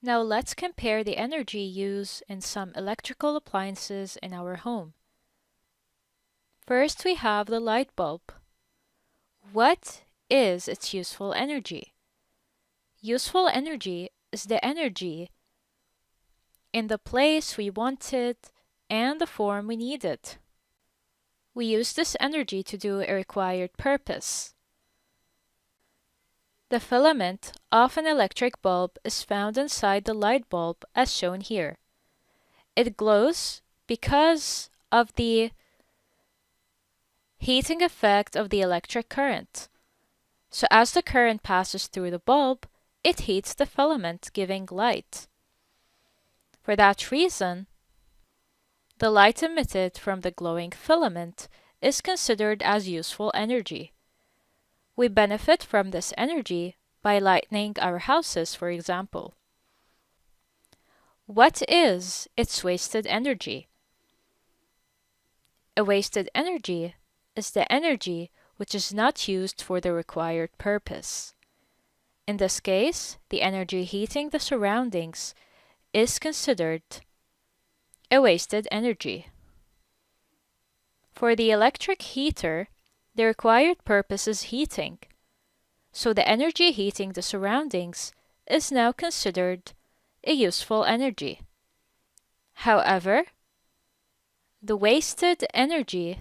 Now let's compare the energy used in some electrical appliances in our home. First, we have the light bulb. What is its useful energy? Useful energy is the energy in the place we want it and the form we need it. We use this energy to do a required purpose. The filament of an electric bulb is found inside the light bulb as shown here. It glows because of the heating effect of the electric current. So as the current passes through the bulb, it heats the filament, giving light. For that reason, the light emitted from the glowing filament is considered as useful energy. We benefit from this energy by lighting our houses, for example. What is its wasted energy? A wasted energy is the energy which is not used for the required purpose. In this case, the energy heating the surroundings is considered a wasted energy. For the electric heater, the required purpose is heating, so the energy heating the surroundings is now considered a useful energy. However, the wasted energy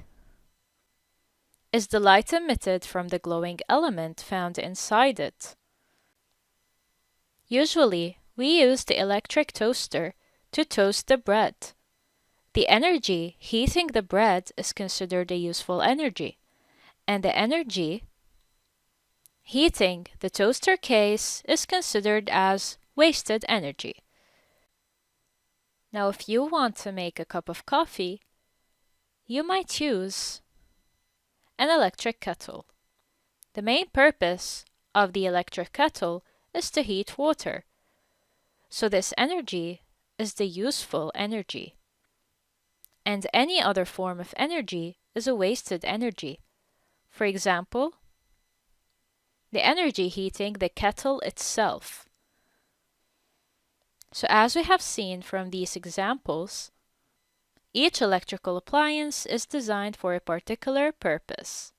is the light emitted from the glowing element found inside it. Usually, we use the electric toaster to toast the bread. The energy heating the bread is considered a useful energy, and the energy heating the toaster case is considered as wasted energy. Now, if you want to make a cup of coffee, you might use an electric kettle. The main purpose of the electric kettle is to heat water, so this energy is the useful energy. And any other form of energy is a wasted energy. For example, the energy heating the kettle itself. So as we have seen from these examples, each electrical appliance is designed for a particular purpose.